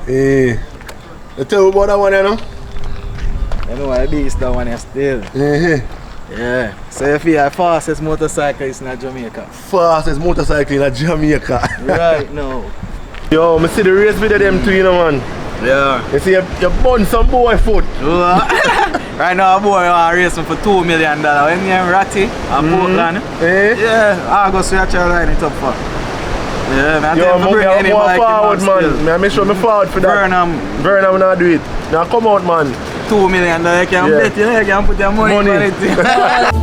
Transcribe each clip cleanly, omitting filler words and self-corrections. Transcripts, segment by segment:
You tell me about that one, you know? You know what beast that one is still. Yeah. So if you are fastest motorcycle in Jamaica. Fastest motorcycle in Jamaica. Right now. Yo, I see the race video them too, you know, man. Yeah. You see, you burn some boy foot. Right now, a boy want to race me for $2 million. When you're Ratty and Portland. Yeah, August we actually line it up for. Yeah, man. Yo, I'm more forward, man. I make sure I'm forward for that. Burnham not do it. Now come out, man. $2 million, you can bet you can put your money on it.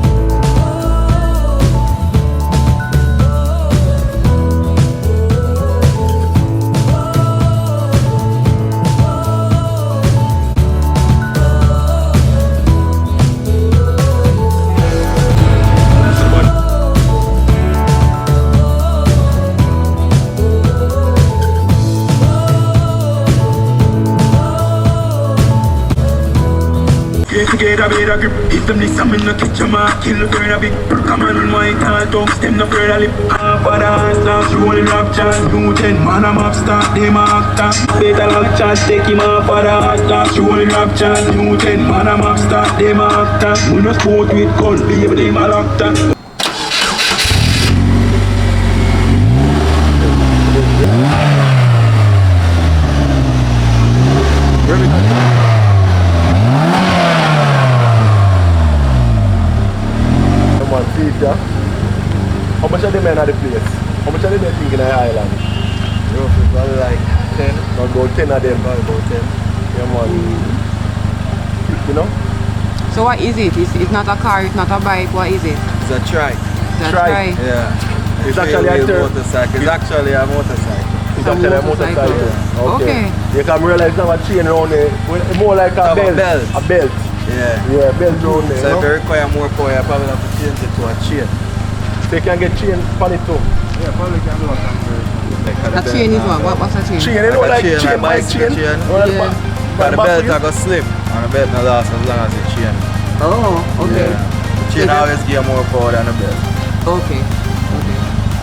Get a better grip. If them this I'm in the kitchen, kill the bird a bit. Come on, white and tongues, them no afraid of lip. For the hands dance, rolling rock chance. New 10 man, I'm up start, them actor. Better lock chance, take him off for the hands dance, rolling rock chance. New 10 man, I'm up start, them actor. We no sport with guns, baby, them a locked up. How much are the men at the place? How much are the men thinking in the island? Roughly probably like 10. About 10 of them. Probably about 10. Yeah, man. You know? So what is it? It's not a car, it's not a bike, what is it? It's a trike. It's a trike. Yeah. It's actually a motorcycle. It's actually a motorcycle. It's actually a motorcycle. Yeah. Okay. You can realize now a chain around there. More like a belt. A belt. Yeah. Yeah, belt around there. So if you require more power, you probably have to change it to a chain. So you can get chain on it too. Yeah, probably can do a conversion. A chain is what? What's a chain? Chain, you know, like chain, bicycle chain. But the belt I go slip and the belt not last as long as the chain. Oh, okay. Yeah. The chain always give more power than the belt. Okay.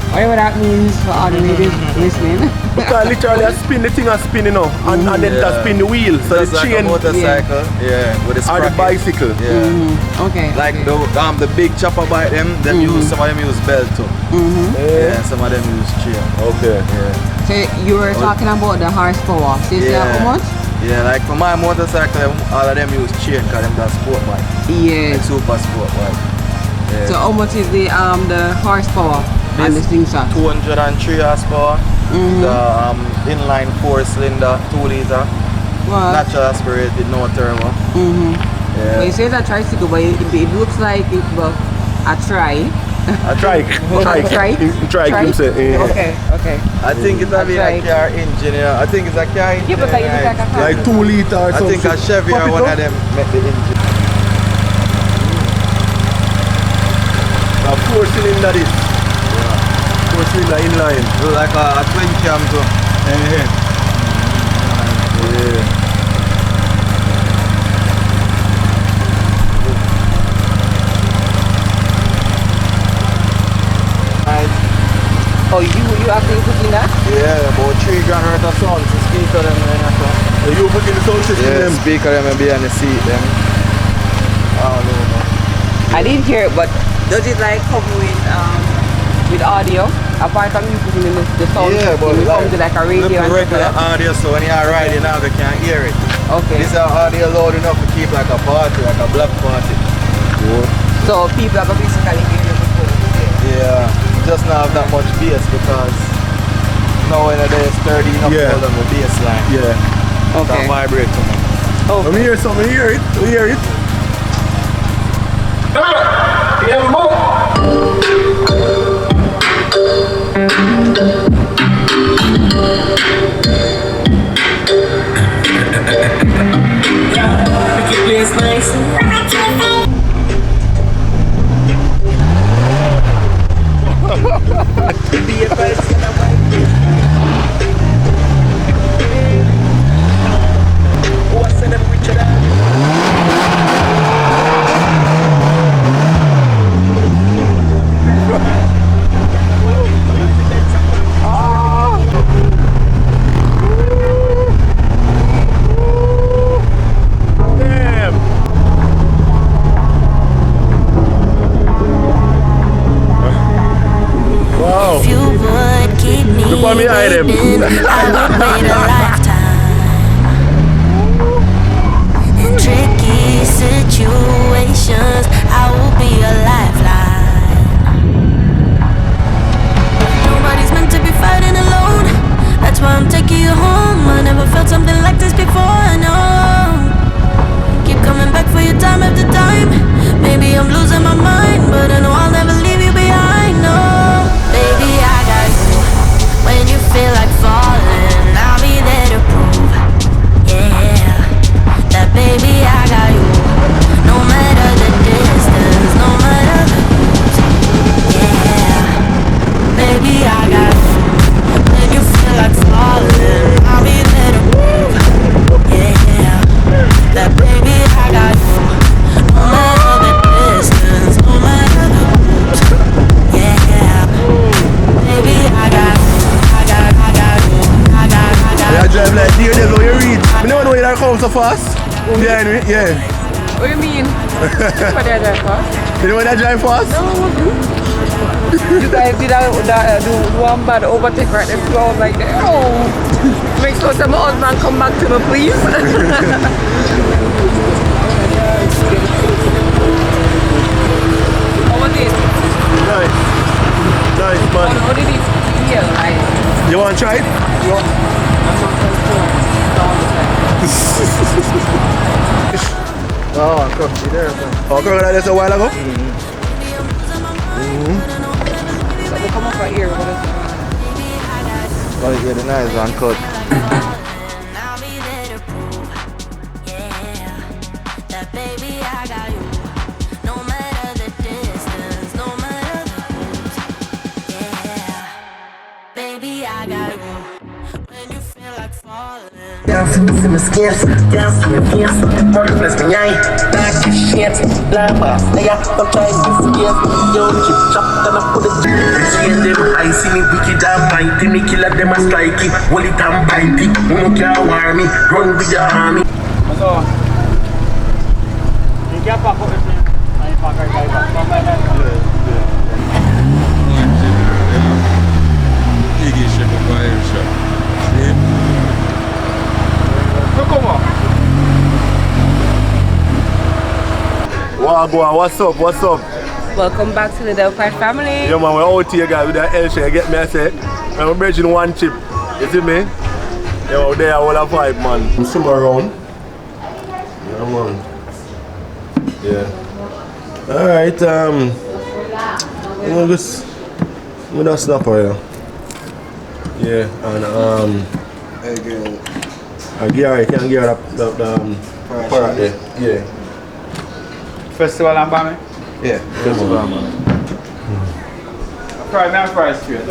Whatever that means for all the ladies listening. Because literally I spin the thing and spin, you know, and then I spin the wheel. So just the like chain, a motorcycle, with the or the bicycle. Yeah. Okay. Like the big chopper bike them use some of them use belt too. Yeah, some of them use chain. Okay. Yeah. So you were talking about the horsepower. So is that how much? Yeah, like for my motorcycle, all of them use chain because them got sport bike. Yeah. Like super sport bike. Yeah. So how much is the horsepower on the Slingshot? 203 horsepower. The inline 4-cylinder, 2-liter. Wow. Natural aspirated, no turbo. Yeah. Well, you say it's a tricycle, but it looks like it's a trike. A trike. Trike, you say. Okay. I think it's a car engine. I think it's a car engine. Yeah, but it's like a car. Like 2 liters or I think a Chevy or one of them make the engine. A 4-cylinder this. 4-cylinder inline. Look like a twin cam too. Yeah. Oh, you actually putting that? Yeah, about 3 grand worth of sound. So speaker them and So you putting the sound system them? Speaker them and behind the seat them. All over. I didn't hear it, but does it like come with audio? Apart from you putting in the sound yeah, system, it comes with like a radio and regular audio, so when you are riding now, you can't hear it. Okay. This is audio loud enough to keep like a party, like a black party. Good. So people are basically hearing it before. Yeah, just not have that much bass because now when there's 30 enough hold on the bass line. Yeah. Okay. That vibrate too much. Okay. Let me hear something, hear it. would wait a lifetime. In tricky situations, I will be a lifeline. Nobody's meant to be fighting alone. That's why I'm taking you home. I never felt something like this before, I know. Keep coming back for your time after time. Maybe I'm losing my mind, but I know I'll never leave you behind, no. Baby, I got you. When you feel like falling, I'll be there to prove, yeah, that baby, I got you. No matter the distance, no matter the route, yeah, baby, I got you. When you feel like falling, I'll be there to prove, yeah, that baby, I got you. No matter the distance, no matter the route, yeah, baby, I got you. I drive like deer, that's how you reach. I never know you come so fast. Yeah, anyway, yeah. What do you mean? What did I drive fast? You know when I drive fast? You guys did do one bad overtake right there. So I was like, oh, make sure that my husband come back to me, please. How was it? Nice. Nice, man. How did it feel? You want to try it? Oh, I'm cooked. You there? Oh, cooked like this a while ago? So they come up right here. What is it? Oh, yeah, the nice one cut. I'll be there to prove, yeah, that baby, I got you. No matter the distance, no matter the route, yeah, baby, I got you. When you feel like falling. Dance to my skills, dance to my kiss, worthless me I back to shit, lava, nigga, I'm trying to skip, yo, chip chop, then I put it. Between them, I see me wicked and mighty, me killer them a strike it, hold it and bite it, no can't war me, run with your army. So, you can't pack up with me. I pack her guy back. Come back. Iggy ship of fire shop. See? Come on. Wagwan, what's up, what's up? Welcome back to the Delphi family. Yeah, man, we're out here, guys, with that L-share, you get me, I say? I'm bridging one chip, you see me? Yeah, out there, all a vibe, man. I'm swim around. Yeah, man. Yeah. Alright, I'm gonna snapper here. Yeah, and Gary, can get up the parrot there. Yeah. Festival and Bami? Yeah. Festival and Bami. Fry, man, fry straight.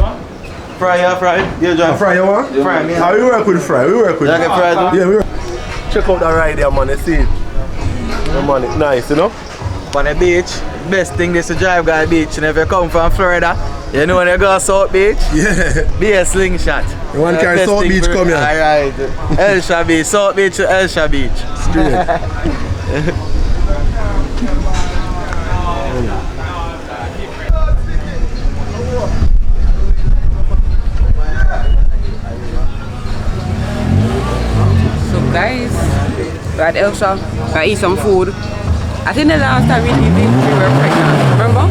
Fry, yeah, fry. You join. Fry, you want? Fry, me. How we work with Fry? We work with. You get fried? Yeah, we work. Check out the ride there, man. You see it? Yeah, man, it's nice, you know? On the beach, best thing is to drive guy beach. And if you come from Florida, you know when you go South Beach, Yeah. be a slingshot. You want to carry Best South thing Beach for- come here? Alright. Elsha Beach, South Beach to Elsha Beach. Straight. So guys, we're at Elsa. We're eat some food. I think the last time we did it, we were pregnant. Remember?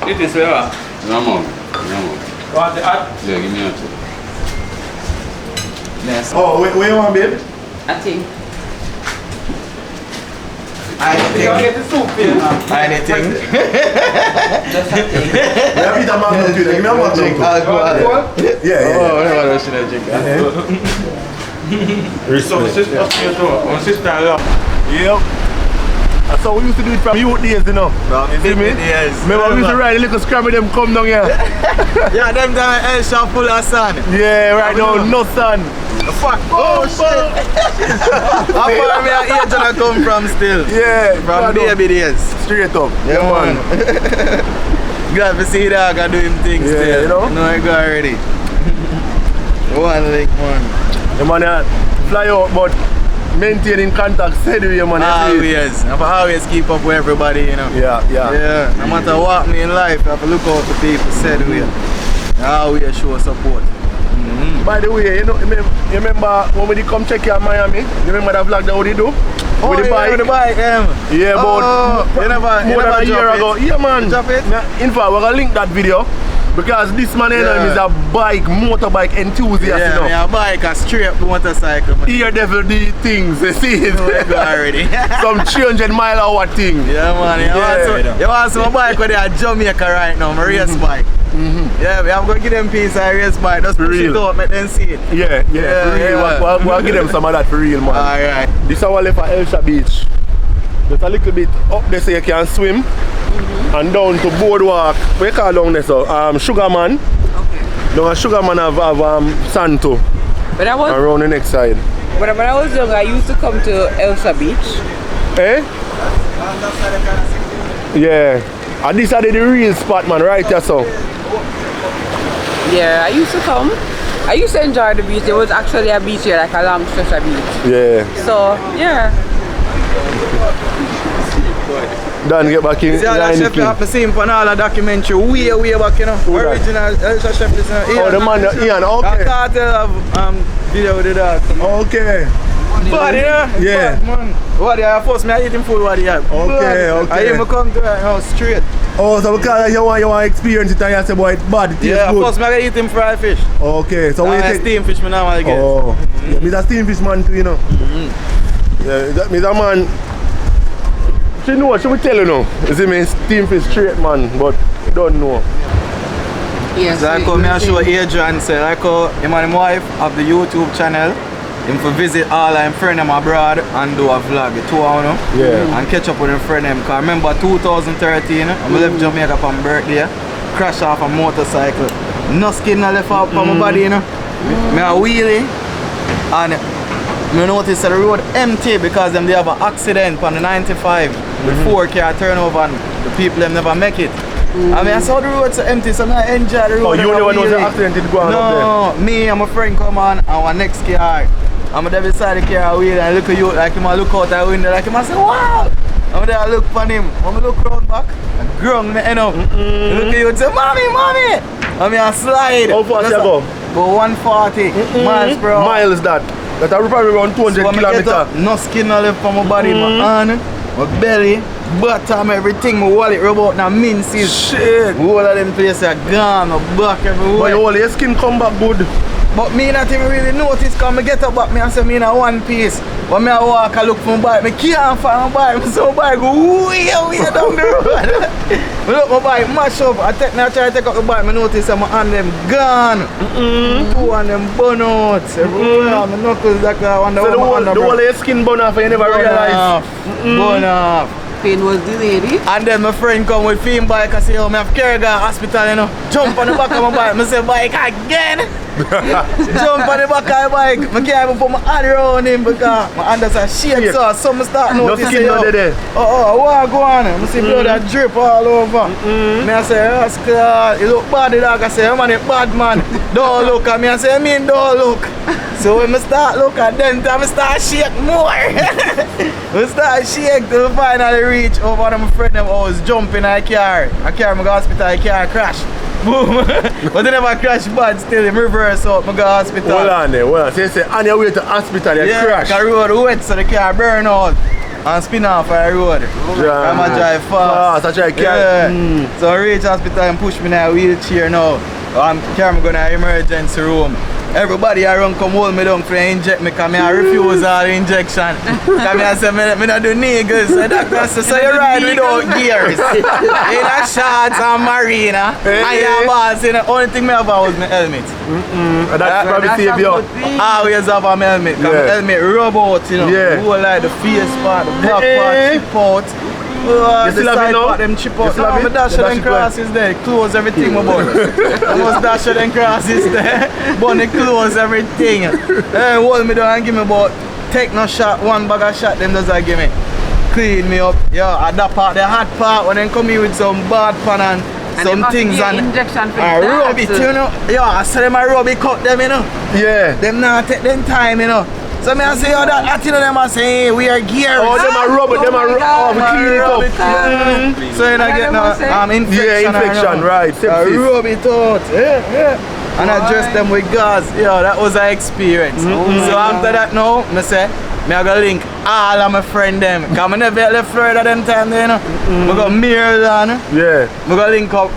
It is where? No more. Want the hot? Yeah, give me a two. Yes. Oh, where you want, babe? I think. You don't get the soup here, man. Anything. Just a thing. We have eat a magnum too. Give me a magnum too. Alcohol? Yeah. Oh, never should have drink that. So, my sister, my sister, Yep. That's how we used to do it from youth days, you know. You see me? Yes. Remember we used to ride a little scrap with them come down here? Yeah, them down Elsha full of sun. Yeah, right now, no sun. Fuck. Oh shit. How far me a age and I come from still? Yeah. From baby days. Straight up. Yeah, man. Glad to see that I can do him things Yeah, still. you know? No, I got already. One link, man. The man fly out, but maintaining contact steady, man. Always. I have to always keep up with everybody, you know. Yeah, yeah. Yeah. No matter what me in life, I have to look out for people steady. I always show support. By the way, you know, you remember when we did come check you in Miami? You remember that vlog that we did do? With the bike? With the bike, Yeah, but you never more than a year ago. Yeah, man. Drop it? In fact, we're gonna link that video because this man is a motorbike enthusiast, you know. Yeah, a bike, a straight motorcycle. Here devil the things, you see it? Already. Some 300 mile hour thing. Yeah, man. You want some bike where they are Jamaica right now, my race bike. Yeah, we have to give them piece of race bike. Just push it out, make them see it. Yeah, for real. Yeah. We'll give them some of that for real, man. Alright. This is our left at Slingshot Beach. Just a little bit up there so you can swim. And down to boardwalk. What you call down there so? Sugarman. Okay. Down at Sugarman have sand too. But I was, around the next side. when I was young, I used to come to Slingshot Beach. Eh? Yeah. And this is the real spot, man, right here so. Yeah, I used to come. I used to enjoy the beach. There was actually a beach here, like a long stretch of beach. Yeah. So, yeah. Dan, get back in. See how that chef you have to see him on all the documentary way back, you know. Original chef is Oh, the man, Ian, okay. The cartel of video with the dog. Okay. Bad, you know? Yeah. Bad, man. What you have first, me I eat him food, what you have. Okay, okay. I even come to the house straight. Oh, so because you want to experience it and you say, boy, it's bad, it tastes Yeah, good. first, me I eat him fried fish. Okay, so we take... steam fish, me normally get. Oh, yeah, he's a steam fish man too, you know. Yeah, that means a man... She know, she will tell you now. You see me, steam fish straight man, but you don't know. Yes. So I come here and show Adrian, say, like how him and his wife have the YouTube channel. Him for visit all of him friend them abroad and do a vlog, the two of them. Yeah. And catch up with him friend them. Cause I remember 2013, I left Jamaica for my birthday, crash off a motorcycle. No skin I left out for my body, you know. Me a wheelie and I noticed that the road empty because them they have an accident on the 95 with 4 car turnover and the people them never make it. I mean I saw the road so empty so I enjoy the road. Oh, you only one knows the accident did go on up there? No, me and my friend come on and our next car. I'm there beside the car wheel and look at you like him, I look out the window like him, I say, wow! I'm there, I look for him. When I look round back, I grung me end up. Look at you and say, mommy! I mean, I slide. How fast you go? Go 140 miles per hour. Miles that. That are probably around 200 So when I get kilometers. up, no skin no left on my body, my hand, my belly, bottom, everything, my wallet rub out now minces. Shit! All of them places are gone, my back everywhere. But your skin come back good. But me not even really notice because I get up back me and say me in a one piece. When I walk I look for my bike, I can't find my bike. So my bike go way down the road. I look my bike mash up. I try to take up the bike, I notice that my hand them gone. Two of them burn out. Everywhere, my knuckles like I wonder So what the whole of your skin burn off and you never realize. Burn off. Pain was delayed. And then my friend come with film bike and say, oh, I have to carry go to hospital, you know. Jump on the back of my bike. I say, bike again. Jump on the back of the bike. I can't even put my hand around him because my hand is a shake. So some start noticing, skin no there. what go on? I see blood that drip all over. Me I say, Oscar, you look bad, the dog. I say, man, you bad man. Don't look at me. I say, I mean, don't look. So when I start look at them, I start shake more. I start shake till finally reach over one of my friends them house, jump in a car. I carry my go hospital, the car crash. Boom. But they never crash bad still, in reverse out, I go hospital. Hold on there, hold on. So you say on your way to hospital, you crash. Yeah, the road wet so the car burn out and spin off the road. I'm a drive fast. I try to carry. Yeah. So I reach hospital and push me in a wheelchair now. I'm carrying me going to emergency room. Everybody around come hold me down for inject me because I refuse all the injection. Because I say, I don't do needles. The doctor says, so you ride without gears. In a shorts and marina. And your balls, you know, only thing I have was my helmet. And that's probably save you. I always have a helmet. Because my helmet rub out, you know. Yeah. Whole like the face part, the black part, chip out. You still have it now? Them chip You out. still No, have my it? dash The them dash it crosses there. Close everything about. I must dash them crosses there. But they close everything. Hold me down and give me about take no shot, one bag of shot them does I give me. Clean me up. Yeah, at that part, the hot part when they come in with some bad pan and some things and injection for rub it, you know. Yeah, I saw them I rub it cut them, you know. Yeah. Them not take them time, you know. So me I say, oh that you know them I say, hey, we are geared. Oh, them a rub it, them a rub it, clean it up. So you don't get no infection. Yeah, infection, right. Rub it out. Yeah. And I dress them with gauze. Yeah, that was an experience. So after that now, me say, me I go link all of my friends them. Cause I never left Florida them time there, you know. I got Maryland. Yeah. I go link up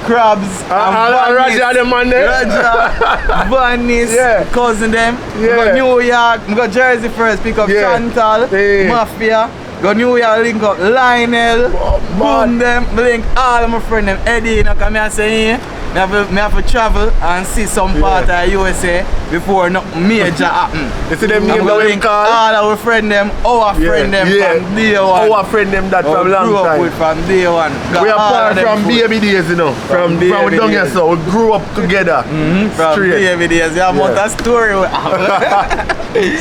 crabs and Raja them man there. Raja, Bunnies, cousin them. Yeah. I go New York, I go Jersey first, pick up Chantal, Mafia. Go New York, link up Lionel, Boom them, link all of my friends them. Eddie, you know, come here and say, me have to travel and see some part of USA before no major happen. You see them name going call all our friend them, our friend them from day one. Our friend them that from long grew up time. with from day one. We are part from baby days, you know. From down here, so we grew up together. From baby days, you have a story.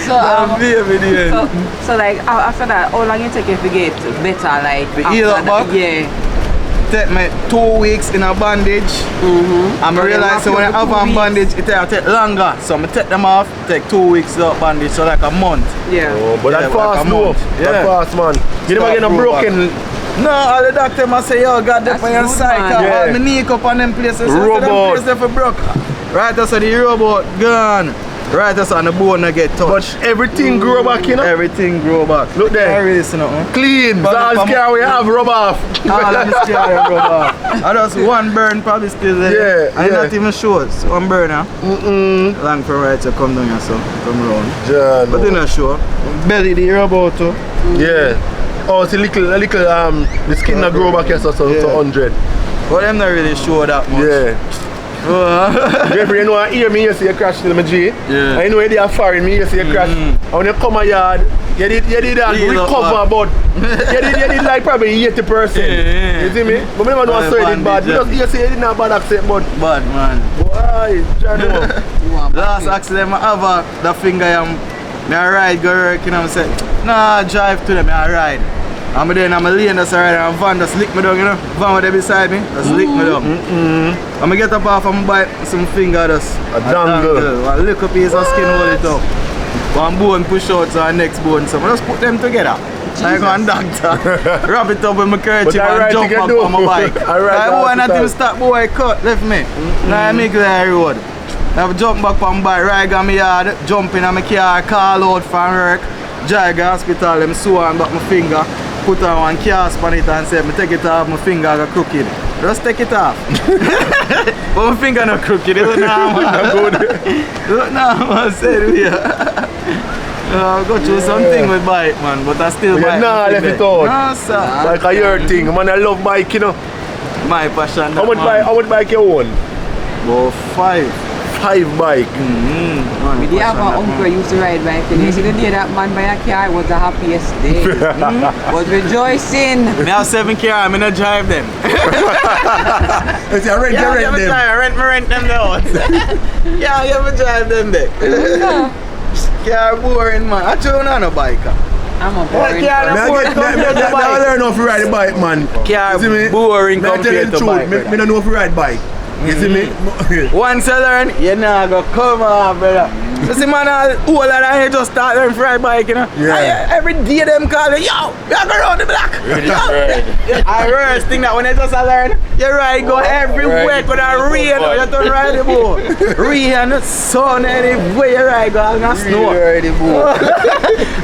From baby days. So like after that, how long you take if you get better? Like heal up back? Yeah. Take me 2 weeks in a bandage. And I realize so when I have a bandage, it take longer. So I take them off, take 2 weeks without bandage, so like a month. Yeah. Oh, but that fast like that fast man. You never get a broken. No, all the doctor must say, yo, God, that's for your cycle. All my knee up on them places. Robot. So them places for broke. Right, that's the robot gone. Right, that's on the bone I get touched. But everything grow back, you know? Everything grow back. Look there. I really see nothing. Clean. All the scar we have rub off. All of the scar rub off. I just one burn probably still there. Yeah, I'm not even sure. It's one burn now. Long for right to come down here, so come round. John. But they're not sure. Belly the robot too. Yeah. Oh, it's a little the skin not grow back here, so 100. But I'm not really sure that much. Yeah. You know, I hear me, you see a crash to my G. Yeah. I know they are foreign me, you see a crash. And when you come a yard, you did recover, but you did like probably 80%. Yeah. You see me? But I never know I saw it bad. You see it didn't have bad accent, but bad man. why? Last accident I have the finger I ride go work, you know what I'm saying? Nah, drive to them, I ride. I'm there in my lane, that's alright, and van just lick me down, you know? Van with there beside me, just lick me down. I'm get up off and bite some finger, just a dangle. One little piece of skin hold it up. One bone push out to our next bone, so I just put them together. Like one doctor, wrap it up with my kerchief and jump up on my bike. I want not even stop boy cut, left me. Now I make the road. I have jump back on my bike, ride on my yard, jump in my car, call out from work, drive to hospital, them sew on back my finger. Put on one cast on it and say, me take it off, my finger go crooked. Just take it off. But my finger not crooked, it look normal. Look normal, said we. I go through something with bike, man, but I still bike. Nah, left it out. No, sir. Like a your thing, man, I love bike, you know. My passion. How much bike you own? About 5 bike. We did have an uncle who used to ride bike, and you see the day that man buy a car was the happiest day. Was rejoicing. Me have 7 cars, I'm not drive them. It's a rent, I rent them out. Yeah, you ever drive them there? Car boring, man. Actually, I'm not a biker. I'm a boring I learn how to ride a bike, man. Car boring compared to bike. I don't know if you ride bike. You see me? Once you learn, you not go come on, brother. You see, man, all of that, you just start learning to ride bike, you know? Yeah. Every day them call you, yo, you go around the block. I worst thing that when you just learn, you ride go everywhere, go down rain, you don't ride the boat. Rain, sun, anywhere you ride, go on snow.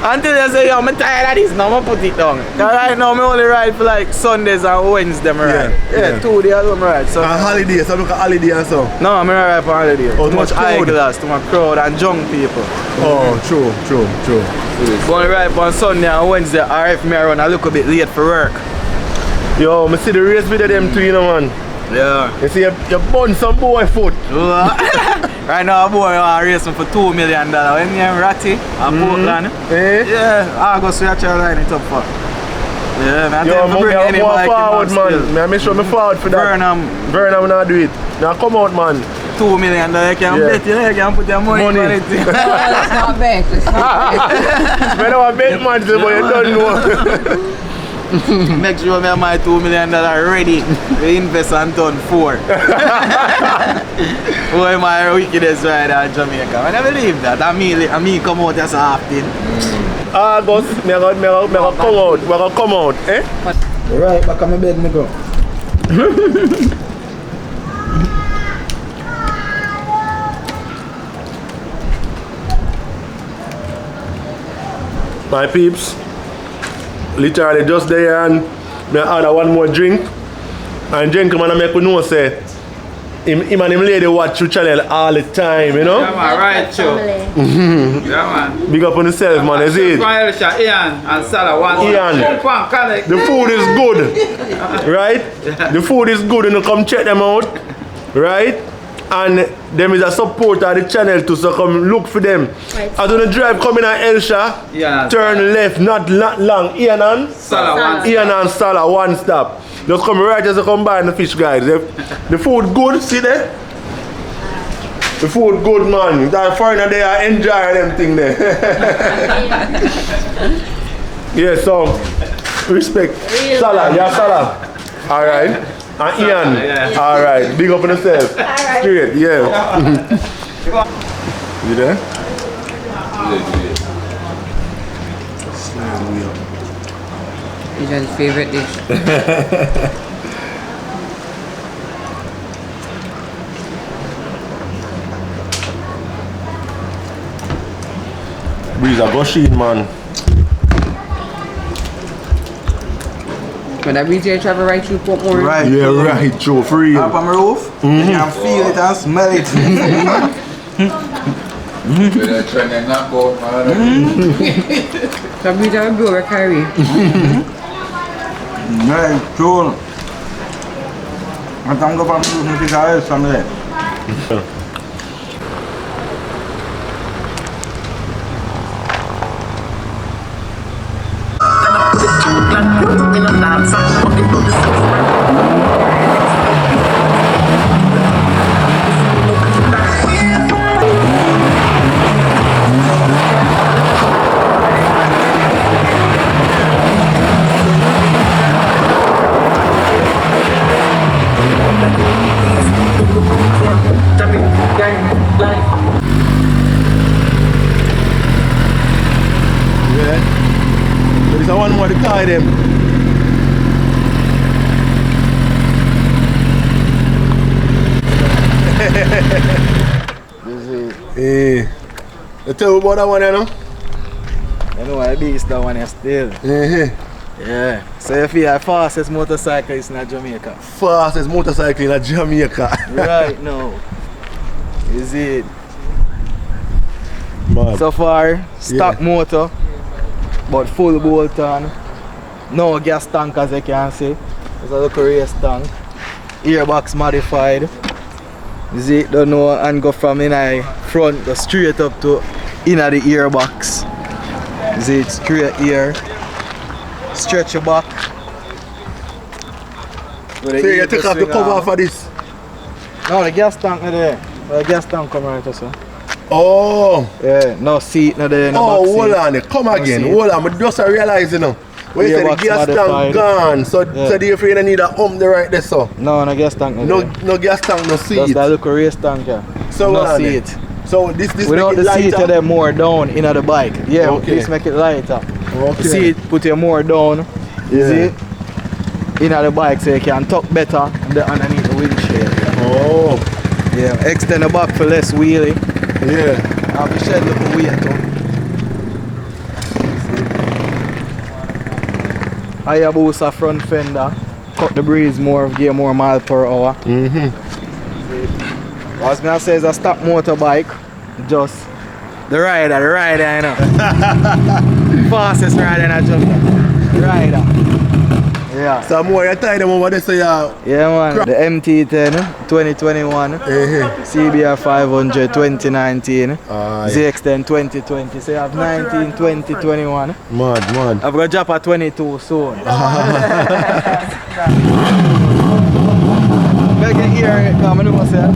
Until you say, yo, I'm tired of this, now I'm put it down. Because right now, I only ride for like Sundays and Wednesdays, I ride. Yeah, 2 days I'm ride. So holidays, I look at holiday and so. no, I'm not ride for holiday. Oh, too much eyeglass, too much crowd and young people. Oh, true. Going right on Sunday and Wednesday, or if me run a little bit late for work. Yo, I see the race video them too, you know, man. Yeah. You see, you burn some boy foot. Right now, a boy racing for $2 million. When you're Ratty and Portland. Eh? Yeah, August we actually line it up for. Yeah, man. Yo, man, I'm more forward, man. I make sure I'm forward for that. Burnham not do it. Now come out, man. $2 million, you can bet, you can put your money in it. No, let's not bet. Let's not bet. I don't bet, man, but you don't know. Make sure I have my $2 million ready. We invest on turn 4. Boy, my wickedest rider in Jamaica. I never believe that. I me come out as often. August, me gonna come out. We gonna come out, eh? Right, back on my bed, me go. My peeps, literally just there and me order one more drink. And gentleman I make you know say him and him lady watch your channel all the time, you know? Yeah, man, right, sure. Yeah, man. Big up on yourself, man, is it? Ian and Salah one. Ian, the food is good, right? The food is good, and you come check them out, right? And them is a supporter of the channel too, so come look for them. Right. I don't drive coming at Elsha, Yeah. turn left, not long. Ian and Salah, one stop. Just come right as you come by the fish, guys. The food good, see there? The food good, man. That foreigner they are enjoying them thing there. Yeah, so respect. Real Salah, yeah, Salah. Alright. And Ian. Yeah. Alright. Big up on yourself. Alright. Straight, yeah. You there? Which is his favorite dish? Breeze a gushing, man. When that BJ travel right through Portmore. Right. Yeah, right, Joe, for real. Up on my roof, you can feel it and smell it. Better try to knock out, man. So BJ will be over Kyrie. Right, true. I'm going to go to the house someday. Yeah. There is a one more to guide them. Hey. You tell me about that one, you know? You know what it is, that one is still. Yeah. So if you are fastest motorcyclist in Jamaica. Fastest motorcycle in Jamaica. Right now. Is it? Man. So far, stock motor, but full bolt on. No gas tank as you can see. It's a little race tank. Airbox modified. Is it? Don't know, and go from in the front, go straight up to in the airbox. Is it straight here? Stretch your back. So you take off the cover for this? No, the gas tank not there. The gas tank come right also. Oh. Yeah, no seat not there. No Oh, back hold seat. on. Come again. seat. Hold on. I just realize, you know. When you say the Gearbox gas tank modified. gone, so therefore you need a there right there, so. No, no gas tank not there. No gas tank, no seat. Just that little race tank, yeah. So no hold on seat. then. So this Without make it the seat, lighter? they're more down in the bike. Yeah, Okay. this make it lighter. Okay. The seat put you more down. You Yeah. see? In the bike so you can tuck better underneath the windshield. Oh. Yeah, extend the back for less wheelie. Yeah. Have the shed look weight too. Higher boost a front fender. Cut the breeze more, give more miles per hour. As I say, it's a stock motorbike. Just the rider, you know. Fastest rider in Jamaica. Rider. Yeah. So more you tie them over there so you Yeah man, the MT10 2021, CBR 500 2019, ZX10 2020, so you have 19, 20, 21. Mad. I've got drop at 22 soon. Gotta get here, come on, what's that?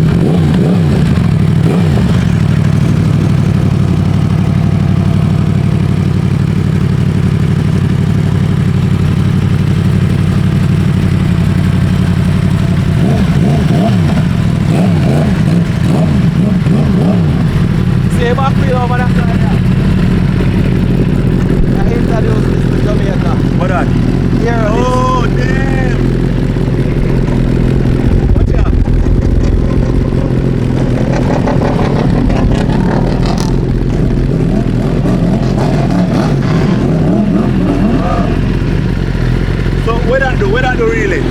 See back wheel over that side now. I introduced this to Jamaica. What that? Here it is. Oh damn! Watch out. So what that do really?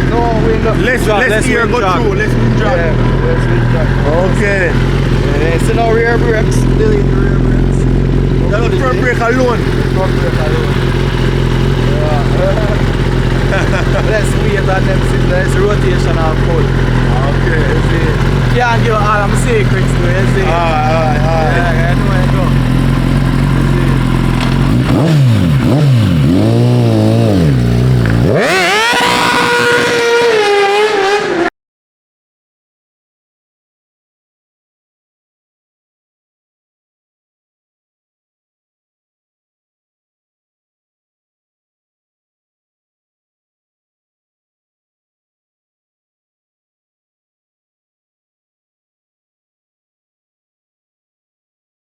No, we not. Let's hear go through. Let's drop. Yeah, let's drop. Okay. So now rear brakes. Delete the rear brakes. That's the front brake alone. Front brake alone. Let's wait on them since there's rotation of pull. Okay. You see? Can't give all them secrets to you, see? Alright. Yeah, I know it.